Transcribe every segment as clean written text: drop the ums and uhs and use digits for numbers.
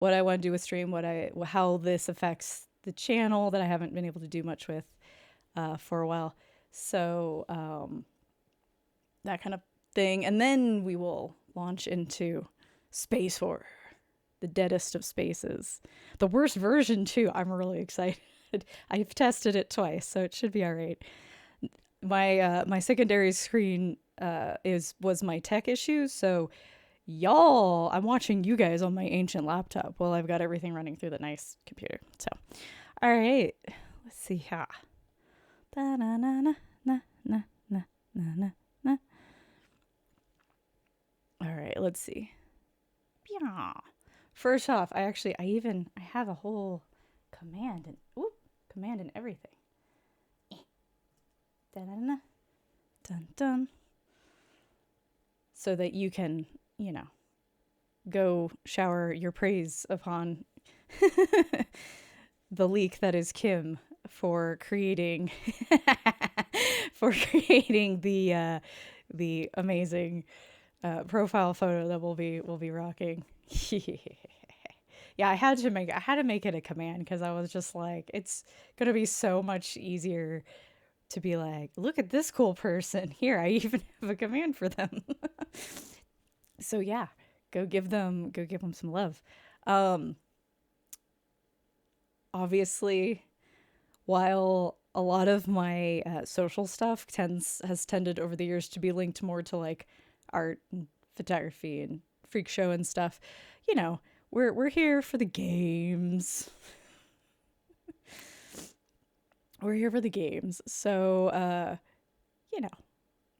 what I want to do with stream, how this affects the channel that I haven't been able to do much with for a while. So that kind of thing. And then we will launch into Space Horror, the deadest of spaces. The worst version, too. I'm really excited. I've tested it twice, so it should be all right. My secondary screen was my tech issues, so y'all, I'm watching you guys on my ancient laptop while I've got everything running through the nice computer. So, all right, let's see here. Da na na na na na na na na. All right, let's see. Yeah. First off, I have a whole command and everything. Da na na dun dun. So that you can, go shower your praise upon the leak that is Kim for creating the amazing profile photo that we'll be rocking. Yeah, I had to make it a command because I was just like, it's gonna be so much easier to be like, look at this cool person. Here, I even have a command for them. So yeah, go give them some love. Obviously, while a lot of my social stuff has tended over the years to be linked more to like art and photography and freak show and stuff, we're here for the games. We're here for the games. So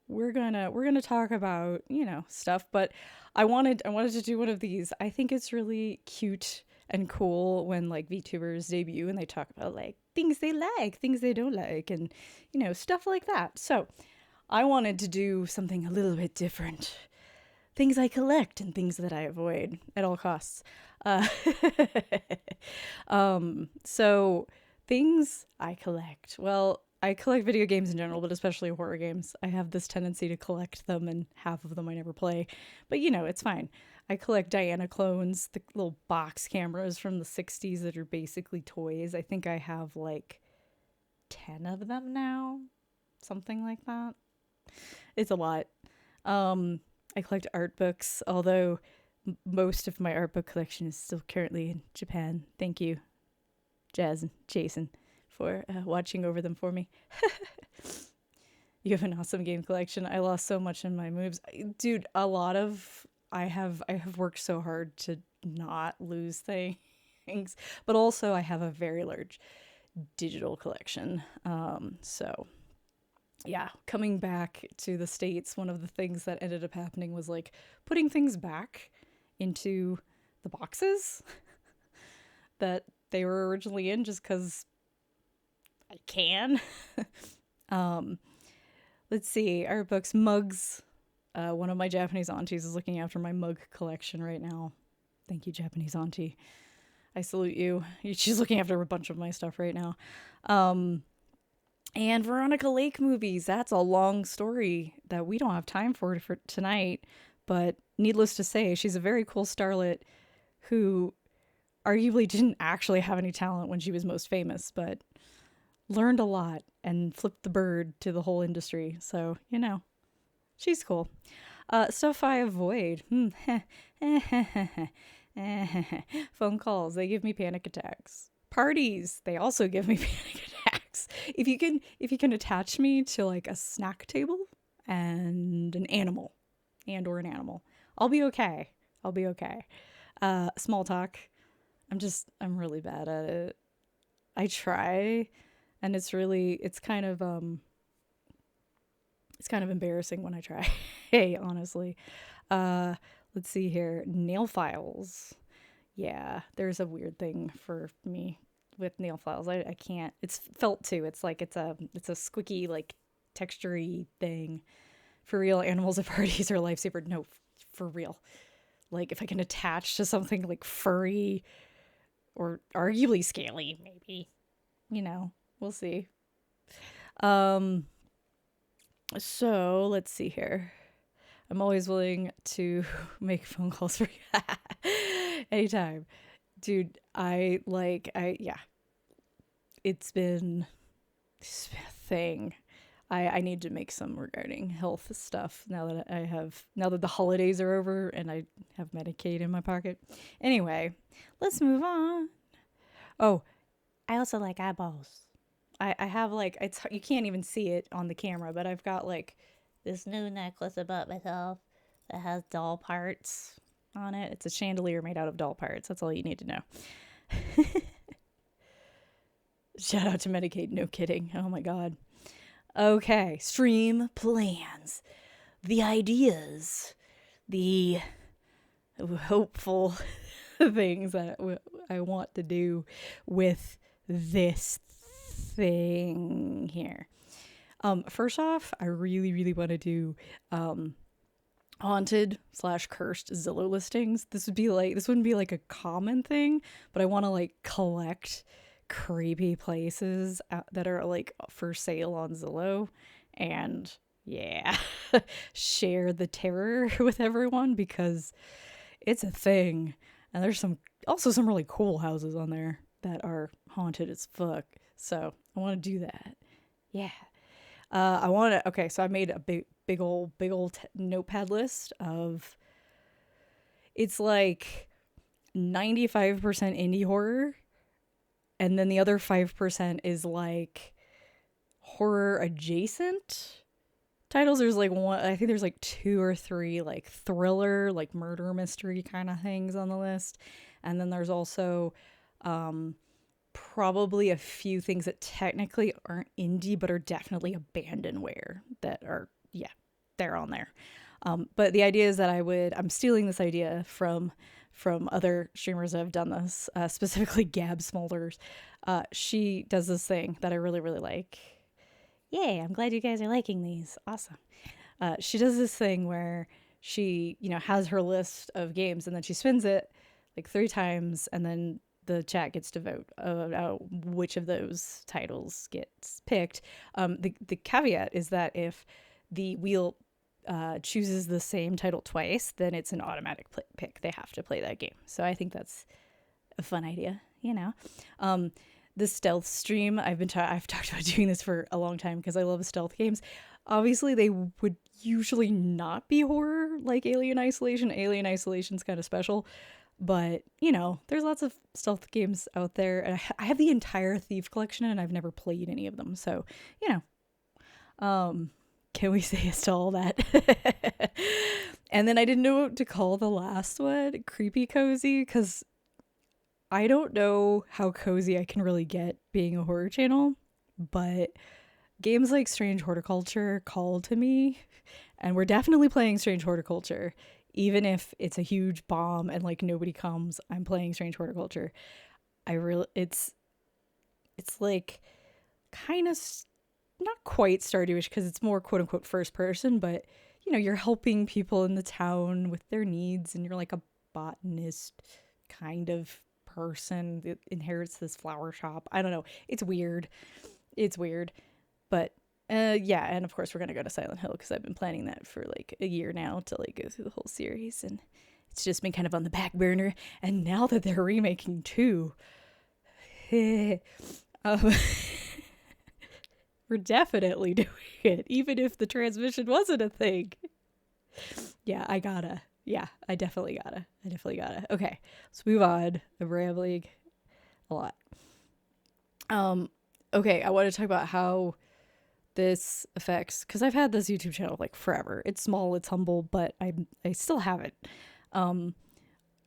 we're gonna talk about, stuff, but I wanted to do one of these. I think it's really cute and cool when like VTubers debut and they talk about like things they like, things they don't like, and stuff like that. So I wanted to do something a little bit different. Things I collect and things that I avoid at all costs. So things I collect. Well, I collect video games in general, but especially horror games. I have this tendency to collect them, and half of them I never play. But it's fine. I collect Diana clones, the little box cameras from the 60s that are basically toys. I think I have like 10 of them now. Something like that. It's a lot. I collect art books, although most of my art book collection is still currently in Japan. Thank you, Jazz and Jason, for watching over them for me. You have an awesome game collection. I lost so much in my moves. Dude, I have worked so hard to not lose things, but also I have a very large digital collection. So yeah, coming back to the States, one of the things that ended up happening was like putting things back into the boxes that they were originally in just because I can. Let's see, art books, mugs. One of my Japanese aunties is looking after my mug collection right now. Thank you, Japanese auntie. I salute you. She's looking after a bunch of my stuff right now. And Veronica Lake movies. That's a long story that we don't have time for tonight. But needless to say, she's a very cool starlet who arguably didn't actually have any talent when she was most famous, but learned a lot and flipped the bird to the whole industry. So, she's cool. Stuff I avoid. Phone calls, they give me panic attacks. Parties, they also give me panic attacks. If you can attach me to like a snack table and an animal, I'll be okay. Small talk. I'm really bad at it. I try, and it's kind of embarrassing when I try. Hey, honestly. Let's see here. Nail files. Yeah, there's a weird thing for me with nail files. I can't. It's felt too. It's like it's a squicky, like textury thing. For real, animals at parties are a lifesaver. No, for real. Like if I can attach to something like furry or arguably scaly, maybe. We'll see. So let's see here. I'm always willing to make phone calls for you anytime. Dude, yeah, it's been a thing. I need to make some regarding health stuff now that the holidays are over and I have Medicaid in my pocket. Anyway, let's move on. Oh, I also like eyeballs. I have like, you can't even see it on the camera, but I've got like this new necklace about myself that has doll parts on it. It's a chandelier made out of doll parts. That's all you need to know. Shout out to Medicaid, no kidding. Oh my god. Okay, stream plans, the ideas, the hopeful things that I want to do with this thing here. First off, I really, really want to do haunted / cursed Zillow listings. This wouldn't be like a common thing, but I want to like collect creepy places that are like for sale on Zillow, and yeah, share the terror with everyone because it's a thing. And there's some really cool houses on there that are haunted as fuck. So I want to do that. Yeah. So I made a big old notepad list of, it's like 95% indie horror. And then the other 5% is like horror adjacent titles. There's like I think there's like 2 or 3 like thriller, like murder mystery kind of things on the list. And then there's also probably a few things that technically aren't indie but are definitely abandonware that are, yeah, they're on there. But the idea is that I'm stealing this idea from other streamers that have done this, specifically Gab Smolders. She does this thing that I really, really like. Yay, I'm glad you guys are liking these. Awesome. She does this thing where she, has her list of games and then she spins it like 3 times and then the chat gets to vote which of those titles gets picked. The caveat is that if the wheel chooses the same title twice, then it's an automatic pick. They have to play that game. So I think that's a fun idea, The stealth stream, I've talked about doing this for a long time because I love stealth games. Obviously, they would usually not be horror like Alien Isolation. Alien Isolation's kind of special. But, there's lots of stealth games out there. And I have the entire Thief collection and I've never played any of them. So, can we say yes to all that? And then I didn't know what to call the last one, Creepy Cozy, because I don't know how cozy I can really get being a horror channel, but games like Strange Horticulture call to me, and we're definitely playing Strange Horticulture. Even if it's a huge bomb and like nobody comes, I'm playing Strange Horticulture. It's like kind of not quite Stardew-ish because it's more quote unquote first person, but you're helping people in the town with their needs and you're like a botanist kind of person that inherits this flower shop. I don't know. It's weird. But yeah, and of course we're gonna go to Silent Hill because I've been planning that for like a year now to like go through the whole series, and it's just been kind of on the back burner. And now that they're remaking 2, we're definitely doing it, even if the transmission wasn't a thing. Yeah, I definitely gotta. Okay, let's move on. I'm rambling a lot. Okay, I want to talk about how this affects, because I've had this YouTube channel like forever. It's small, it's humble, but I still have it.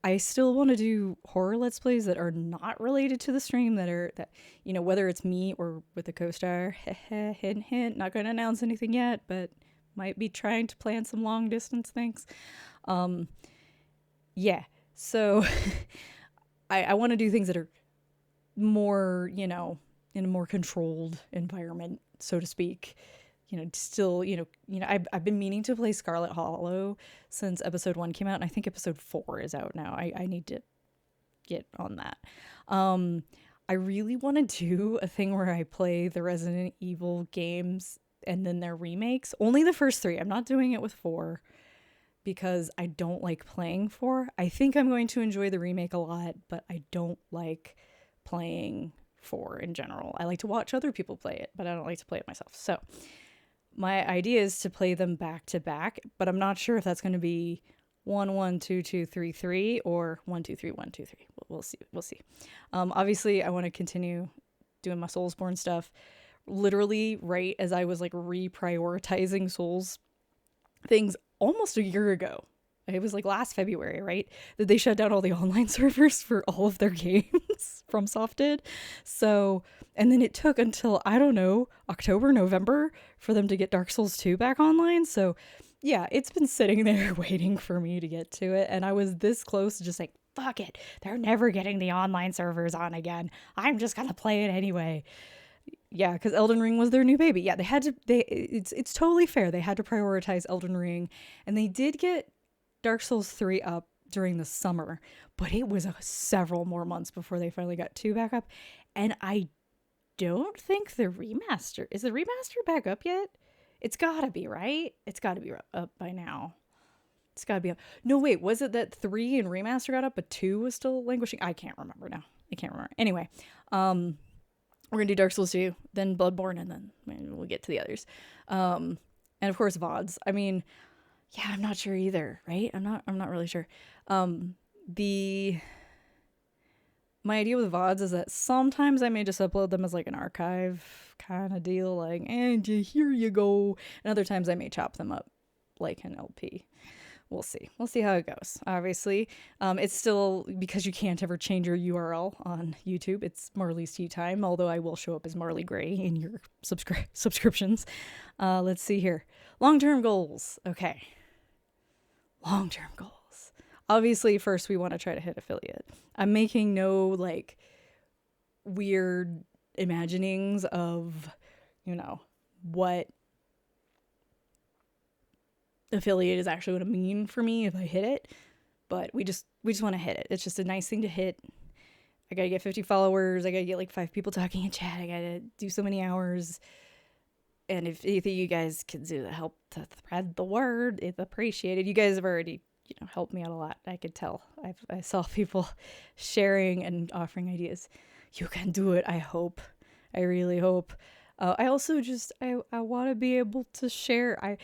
I still want to do horror let's plays that are not related to the stream, that whether it's me or with a co-star. Hint hint, not going to announce anything yet, but might be trying to plan some long distance things. Yeah, so I want to do things that are more, in a more controlled environment, so to speak. Still, I've been meaning to play Scarlet Hollow since episode 1 came out, and I think episode 4 is out now. I need to get on that. I really want to do a thing where I play the Resident Evil games and then their remakes. Only the first 3. I'm not doing it with 4. because I don't like playing 4. I think I'm going to enjoy the remake a lot, but I don't like playing 4 in general. I like to watch other people play it, but I don't like to play it myself. So my idea is to play them back to back, but I'm not sure if that's going to be 1 1 2 2 3 3 or 1 2 3 1 2 3. We'll see. We'll see. Obviously, I want to continue doing my Soulsborne stuff. Literally, right as I was like reprioritizing Souls things almost a year ago. It was like last February, right? That they shut down all the online servers for all of their games. FromSoft did. So, and then it took until, I don't know, October, November for them to get Dark Souls 2 back online. So, yeah, it's been sitting there waiting for me to get to it. And I was this close to just like, fuck it. They're never getting the online servers on again. I'm just going to play it anyway. Yeah, because Elden Ring was their new baby. Yeah, it's totally fair. They had to prioritize Elden Ring. And they did get Dark Souls 3 up during the summer, but it was several more months before they finally got 2 back up. And I don't think is the remaster back up yet? It's gotta be, right? It's gotta be up by now. It's gotta be up. No, wait, was it that 3 and remaster got up, but 2 was still languishing? I can't remember now. I can't remember. Anyway, we're gonna do Dark Souls 2, then Bloodborne, and then we'll get to the others. And of course, VODs. I mean, yeah, I'm not sure either, right? I'm not really sure. My idea with VODs is that sometimes I may just upload them as like an archive kind of deal, like, and here you go. And other times I may chop them up like an LP. We'll see. We'll see how it goes. Obviously, it's still, because you can't ever change your URL on YouTube, it's Marley's Tea Time, although I will show up as marleygrey in your subscriptions. Let's see here. Long-term goals. Okay. Long-term goals. Obviously, first we want to try to hit affiliate. I'm making no like weird imaginings of, what affiliate is actually going to mean for me if I hit it. But we just want to hit it. It's just a nice thing to hit. I gotta get 50 followers. I gotta get like 5 people talking in chat. I gotta do so many hours. And if anything you guys can do to help to spread the word, it's appreciated. You guys have already, helped me out a lot. I could tell. I saw people sharing and offering ideas. You can do it, I hope. I really hope. I also I want to be able to share.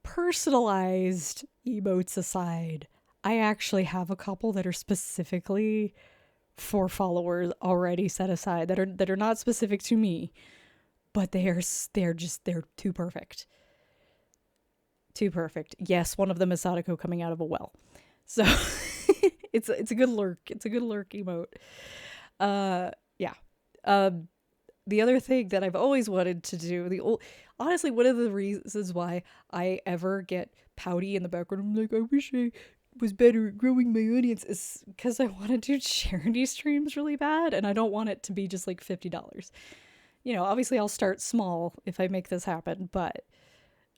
Personalized emotes aside, I actually have a couple that are specifically for followers already set aside that are not specific to me. But they're too perfect. Too perfect. Yes, one of them is Sadako coming out of a well. So it's a good lurk. It's a good lurk emote. Yeah. The other thing that I've always wanted to do, honestly, one of the reasons why I ever get pouty in the background, I'm like, I wish I was better at growing my audience, is because I want to do charity streams really bad, and I don't want it to be just like $50. Obviously I'll start small if I make this happen, but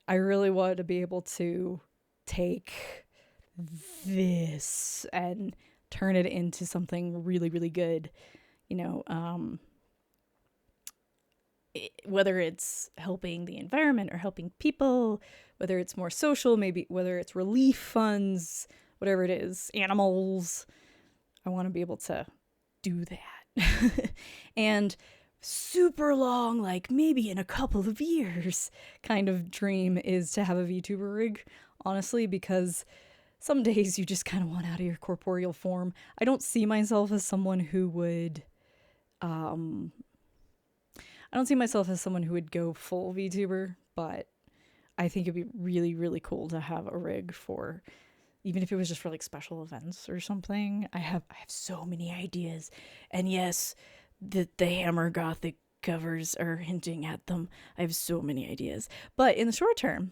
I really want to be able to take this and turn it into something really, really good. Whether it's helping the environment or helping people, whether it's more social, maybe whether it's relief funds, whatever it is, animals, I want to be able to do that. And super long, like maybe in a couple of years kind of dream is to have a VTuber rig, honestly, because some days you just kind of want out of your corporeal form. I don't see myself as someone who would go full VTuber, but I think it'd be really, really cool to have a rig for, even if it was just for like special events or something. I have so many ideas, and yes, the Hammer Gothic covers are hinting at them. I have so many ideas. But in the short term,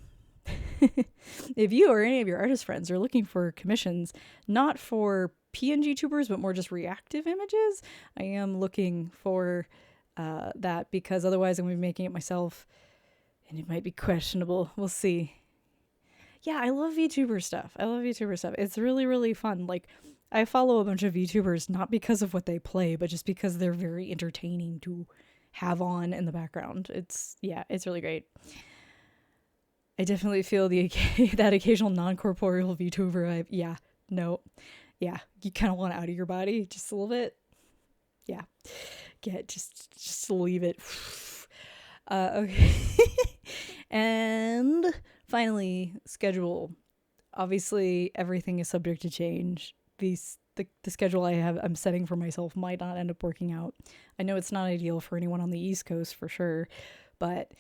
if you or any of your artist friends are looking for commissions, not for PNG tubers, but more just reactive images, I am looking for that, because otherwise I'm going to be making it myself, and it might be questionable. We'll see. Yeah, I love VTuber stuff. It's really, really fun. Like, I follow a bunch of VTubers not because of what they play, but just because they're very entertaining to have on in the background. It's really great. I definitely feel that occasional non-corporeal VTuber vibe. Yeah, no, yeah, you kind of want out of your body just a little bit. Yeah, just leave it. Okay. And finally, schedule. Obviously, everything is subject to change. The schedule I'm setting for myself might not end up working out. I know it's not ideal for anyone on the East Coast for sure, but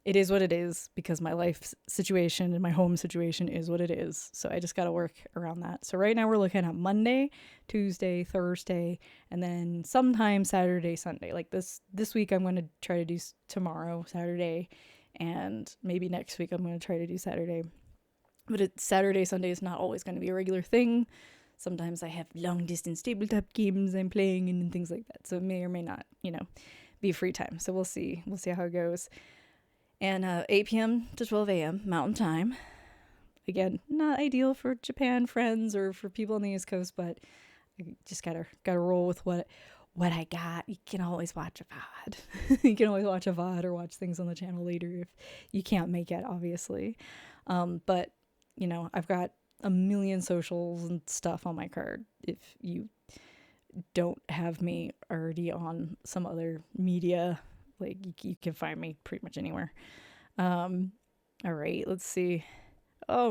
it is what it is because my life situation and my home situation is what it is. So I just got to work around that. So right now we're looking at Monday, Tuesday, Thursday, and then sometime Saturday, Sunday. Like this week I'm going to try to do tomorrow, Saturday, and maybe next week I'm going to try to do Saturday. But Saturday, Sunday is not always going to be a regular thing. Sometimes I have long distance tabletop games I'm playing and things like that. So it may or may not, be free time. So we'll see. We'll see how it goes. And 8 p.m. to 12 a.m. Mountain Time. Again, not ideal for Japan friends or for people on the East Coast, but I just gotta roll with what I got. You can always watch a VOD. You can always watch a VOD or watch things on the channel later if you can't make it, obviously. But I've got a million socials and stuff on my card if you don't have me already on some other media. Like you can find me pretty much anywhere. All right, let's see. Oh,